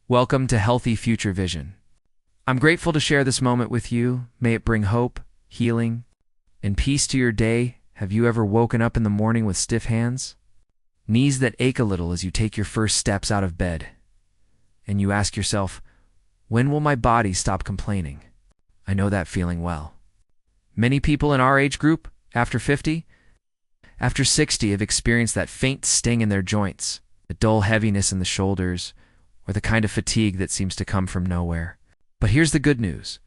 Welcome to Healthy Future Vision. I'm grateful to share this moment with you. May it bring hope, healing, and peace to your day. Have you ever woken up in the morning with stiff hands? Knees that ache a little as you take your first steps out of bed? And you ask yourself, when will my body stop complaining? I know that feeling well. Many people in our age group, after 50, after 60, have experienced that faint sting in their joints, the dull heaviness in the shoulders, or the kind of fatigue that seems to come from nowhere. But here's the good news.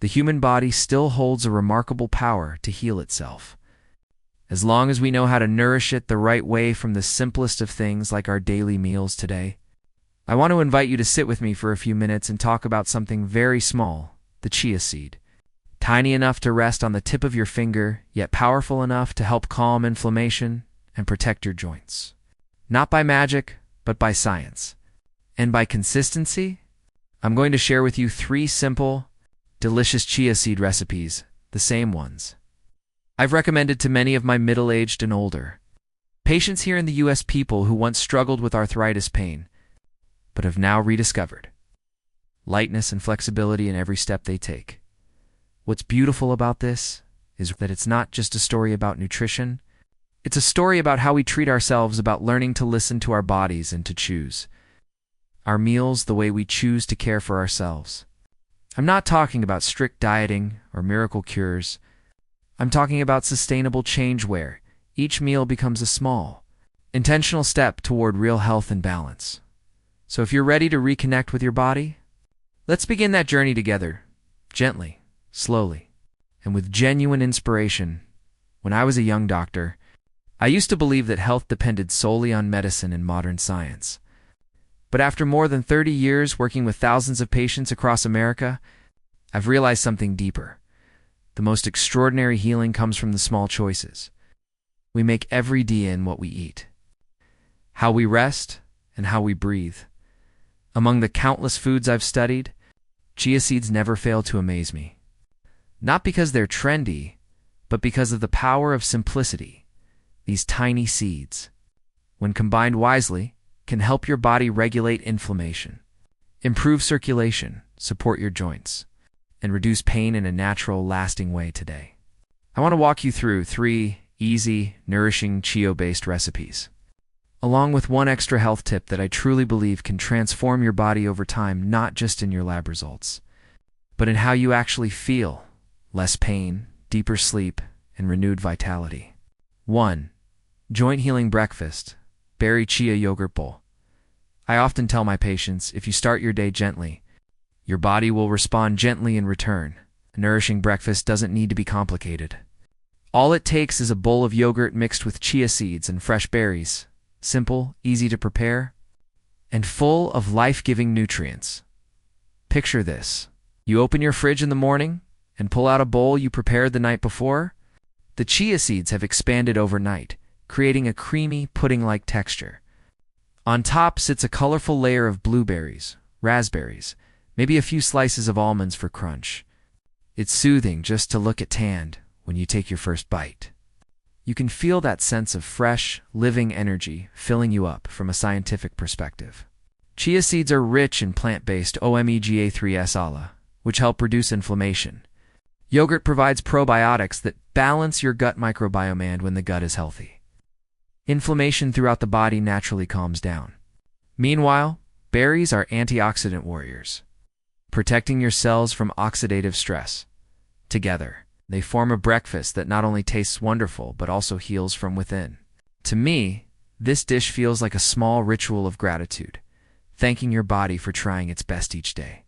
The human body still holds a remarkable power to heal itself. As long as we know how to nourish it the right way from the simplest of things like our daily meals today. I want to invite you to sit with me for a few minutes and talk about something very small, the chia seed. Tiny enough to rest on the tip of your finger, yet powerful enough to help calm inflammation and protect your joints. Not by magic, but by science. And by consistency, I'm going to share with you 3 simple, delicious chia seed recipes, the same ones I've recommended to many of my middle-aged and older patients here in the US, people who once struggled with arthritis pain, but have now rediscovered lightness and flexibility in every step they take. What's beautiful about this is that it's not just a story about nutrition. It's a story about how we treat ourselves, about learning to listen to our bodies and to choose our meals the way we choose to care for ourselves. I'm not talking about strict dieting or miracle cures. I'm talking about sustainable change where each meal becomes a small, intentional step toward real health and balance. So if you're ready to reconnect with your body, let's begin that journey together, gently, slowly, and with genuine inspiration. When I was a young doctor, I used to believe that health depended solely on medicine and modern science. But after more than 30 years working with thousands of patients across America, I've realized something deeper. The most extraordinary healing comes from the small choices we make every day in what we eat, how we rest, and how we breathe. Among the countless foods I've studied, chia seeds never fail to amaze me. Not because they're trendy, but because of the power of simplicity. These tiny seeds, when combined wisely, can help your body regulate inflammation, improve circulation, support your joints, and reduce pain in a natural, lasting way today. I want to walk you through 3 easy, nourishing chia-based recipes, along with 1 extra health tip that I truly believe can transform your body over time, not just in your lab results, but in how you actually feel: less pain, deeper sleep, and renewed vitality. 1. Joint healing breakfast, berry chia yogurt bowl. I often tell my patients, if you start your day gently, your body will respond gently in return. A nourishing breakfast doesn't need to be complicated. All it takes is a bowl of yogurt mixed with chia seeds and fresh berries. Simple, easy to prepare, and full of life-giving nutrients. Picture this. You open your fridge in the morning and pull out a bowl you prepared the night before. The chia seeds have expanded overnight, creating a creamy, pudding-like texture. On top sits a colorful layer of blueberries, raspberries, maybe a few slices of almonds for crunch. It's soothing just to look at hand when you take your first bite. You can feel that sense of fresh, living energy filling you up from a scientific perspective. Chia seeds are rich in plant-based omega-3s, which help reduce inflammation. Yogurt provides probiotics that balance your gut microbiome, and when the gut is healthy, inflammation throughout the body naturally calms down. Meanwhile, berries are antioxidant warriors, protecting your cells from oxidative stress. Together, they form a breakfast that not only tastes wonderful but also heals from within. To me, this dish feels like a small ritual of gratitude, thanking your body for trying its best each day,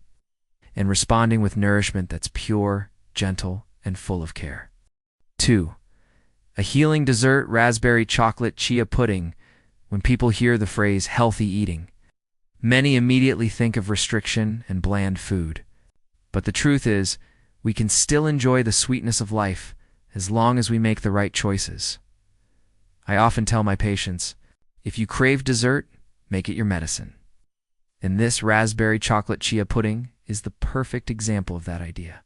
and responding with nourishment that's pure, gentle, and full of care. 2. A healing dessert, raspberry chocolate chia pudding. When people hear the phrase healthy eating, many immediately think of restriction and bland food. But the truth is, we can still enjoy the sweetness of life as long as we make the right choices. I often tell my patients, if you crave dessert, make it your medicine. And this raspberry chocolate chia pudding is the perfect example of that idea.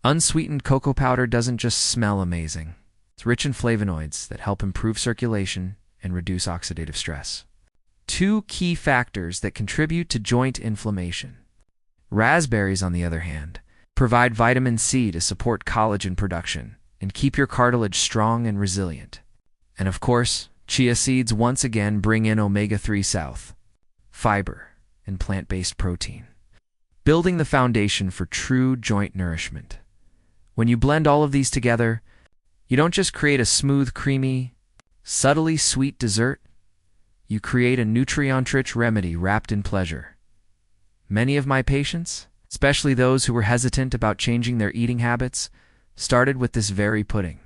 Unsweetened cocoa powder doesn't just smell amazing. It's rich in flavonoids that help improve circulation and reduce oxidative stress. two key factors that contribute to joint inflammation. Raspberries, on the other hand, provide vitamin C to support collagen production and keep your cartilage strong and resilient. And of course, chia seeds once again bring in omega-3 south, fiber, and plant-based protein, building the foundation for true joint nourishment. When you blend all of these together, you don't just create a smooth, creamy, subtly sweet dessert, you create a nutrient-rich remedy wrapped in pleasure. Many of my patients, especially those who were hesitant about changing their eating habits, started with this very pudding.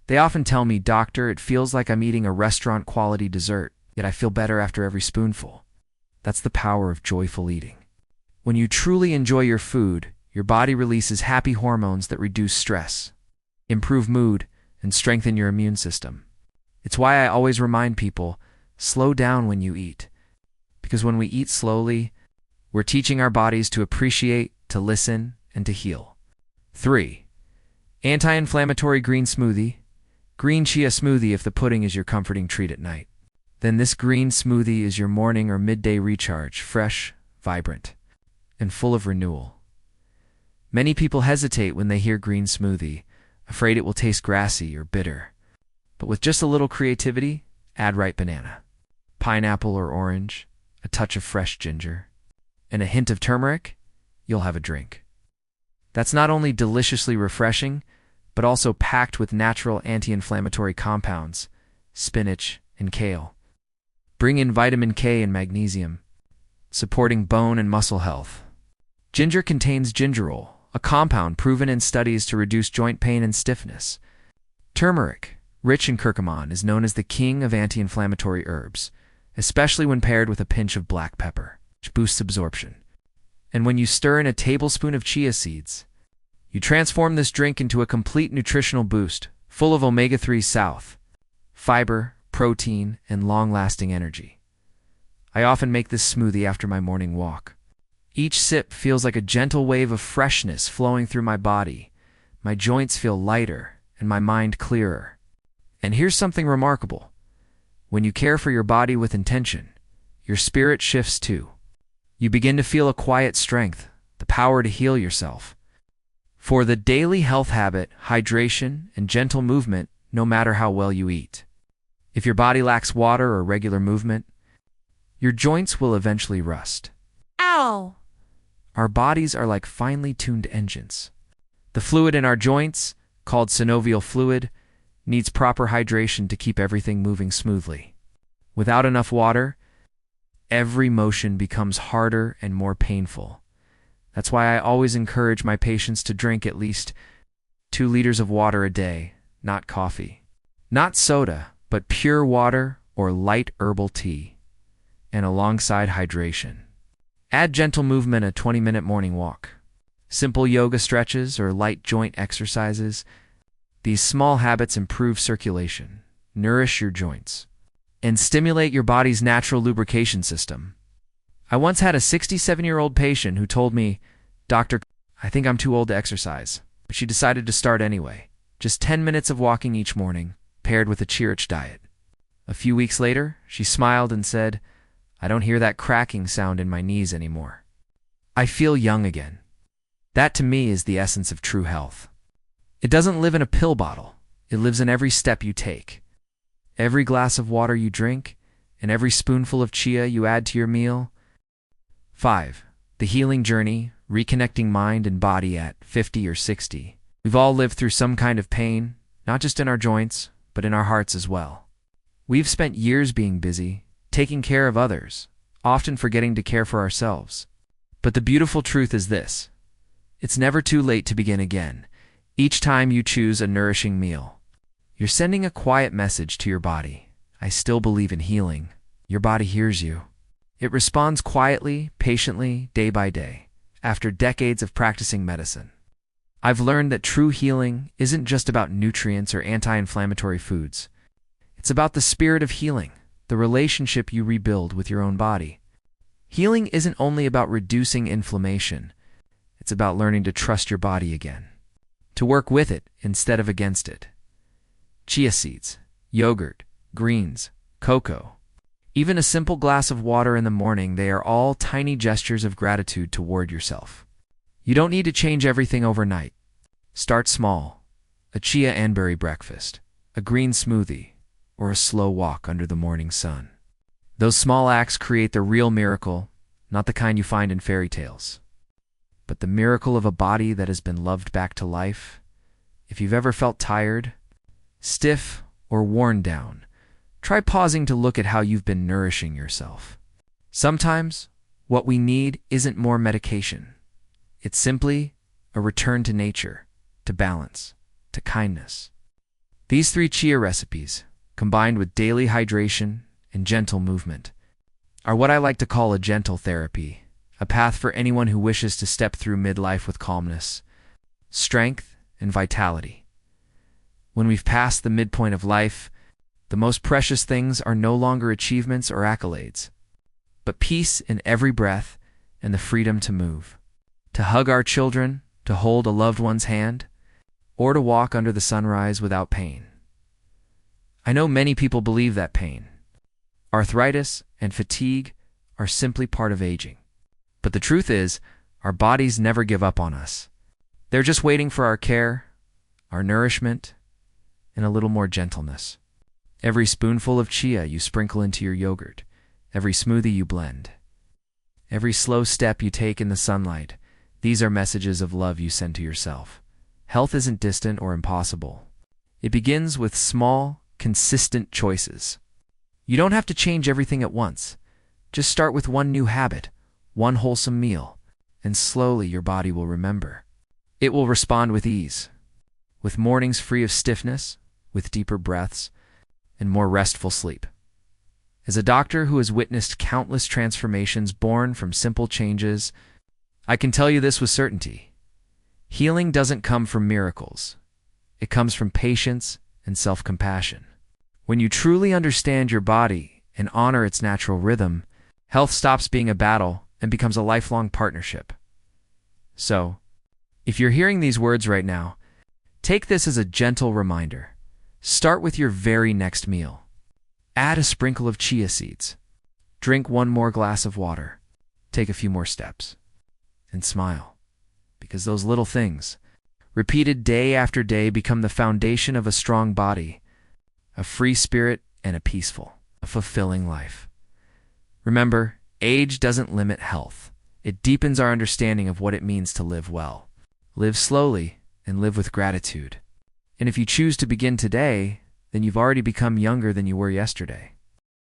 They often tell me, "Doctor, it feels like I'm eating a restaurant-quality dessert, yet I feel better after every spoonful." That's the power of joyful eating. When you truly enjoy your food, your body releases happy hormones that reduce stress, improve mood, and strengthen your immune system. It's why I always remind people, slow down when you eat. Because when we eat slowly, we're teaching our bodies to appreciate, to listen, and to heal. 3. Anti-inflammatory green smoothie. Green chia smoothie if the pudding is your comforting treat at night. Then this green smoothie is your morning or midday recharge, fresh, vibrant, and full of renewal. Many people hesitate when they hear green smoothie, afraid it will taste grassy or bitter. But with just a little creativity, add ripe banana, pineapple or orange, a touch of fresh ginger, and a hint of turmeric, you'll have a drink that's not only deliciously refreshing, but also packed with natural anti-inflammatory compounds, spinach and kale. Bring in vitamin K and magnesium, supporting bone and muscle health. Ginger contains gingerol, a compound proven in studies to reduce joint pain and stiffness. Turmeric, rich in curcumin, is known as the king of anti-inflammatory herbs, especially when paired with a pinch of black pepper, which boosts absorption. And when you stir in a tablespoon of chia seeds, you transform this drink into a complete nutritional boost, full of omega-3 south, fiber, protein, and long-lasting energy. I often make this smoothie after my morning walk. Each sip feels like a gentle wave of freshness flowing through my body. My joints feel lighter, and my mind clearer. And here's something remarkable. When you care for your body with intention, your spirit shifts too. You begin to feel a quiet strength, the power to heal yourself. For the daily health habit, hydration, and gentle movement, no matter how well you eat. If your body lacks water or regular movement, your joints will eventually rust. Ow! Our bodies are like finely tuned engines. The fluid in our joints, called synovial fluid, needs proper hydration to keep everything moving smoothly. Without enough water, every motion becomes harder and more painful. That's why I always encourage my patients to drink at least 2 liters of water a day, not coffee. Not soda, but pure water or light herbal tea. And alongside hydration, add gentle movement, a 20-minute morning walk, simple yoga stretches, or light joint exercises. These small habits improve circulation, nourish your joints, and stimulate your body's natural lubrication system. I once had a 67-year-old patient who told me, "Doctor, I think I'm too old to exercise," but she decided to start anyway. Just 10 minutes of walking each morning, paired with a chia-rich diet. A few weeks later, she smiled and said, "I don't hear that cracking sound in my knees anymore. I feel young again." That to me is the essence of true health. It doesn't live in a pill bottle. It lives in every step you take, every glass of water you drink, and every spoonful of chia you add to your meal. 5. The healing journey, reconnecting mind and body at 50 or 60. We've all lived through some kind of pain, not just in our joints, but in our hearts as well. We've spent years being busy, taking care of others, often forgetting to care for ourselves. But the beautiful truth is this: it's never too late to begin again. Each time you choose a nourishing meal, you're sending a quiet message to your body. I still believe in healing. Your body hears you. It responds quietly, patiently, day by day, after decades of practicing medicine. I've learned that true healing isn't just about nutrients or anti-inflammatory foods. It's about the spirit of healing, the relationship you rebuild with your own body. Healing isn't only about reducing inflammation. It's about learning to trust your body again, to work with it instead of against it. Chia seeds, yogurt, greens, cocoa. Even a simple glass of water in the morning, they are all tiny gestures of gratitude toward yourself. You don't need to change everything overnight. Start small. A chia and berry breakfast, a green smoothie, or a slow walk under the morning sun. Those small acts create the real miracle, not the kind you find in fairy tales, but the miracle of a body that has been loved back to life. If you've ever felt tired, stiff, or worn down, try pausing to look at how you've been nourishing yourself. Sometimes, what we need isn't more medication. It's simply a return to nature, to balance, to kindness. These 3 chia recipes, combined with daily hydration and gentle movement, are what I like to call a gentle therapy, a path for anyone who wishes to step through midlife with calmness, strength, and vitality. When we've passed the midpoint of life, the most precious things are no longer achievements or accolades, but peace in every breath and the freedom to move, to hug our children, to hold a loved one's hand, or to walk under the sunrise without pain. I know many people believe that pain, arthritis, and fatigue are simply part of aging. But the truth is, our bodies never give up on us. They're just waiting for our care, our nourishment, and a little more gentleness. Every spoonful of chia you sprinkle into your yogurt, every smoothie you blend, every slow step you take in the sunlight, these are messages of love you send to yourself. Health isn't distant or impossible. It begins with small, consistent choices. You don't have to change everything at once. Just start with one new habit, one wholesome meal, and slowly your body will remember. It will respond with ease, with mornings free of stiffness, with deeper breaths, and more restful sleep. As a doctor who has witnessed countless transformations born from simple changes, I can tell you this with certainty. Healing doesn't come from miracles. It comes from patience and self-compassion. When you truly understand your body and honor its natural rhythm, health stops being a battle and becomes a lifelong partnership. So, if you're hearing these words right now, take this as a gentle reminder. Start with your very next meal. Add a sprinkle of chia seeds. Drink one more glass of water. Take a few more steps. And smile. Because those little things, repeated day after day, become the foundation of a strong body, a free spirit, and a peaceful, a fulfilling life. Remember, age doesn't limit health. It deepens our understanding of what it means to live well. Live slowly and live with gratitude. And if you choose to begin today, then you've already become younger than you were yesterday.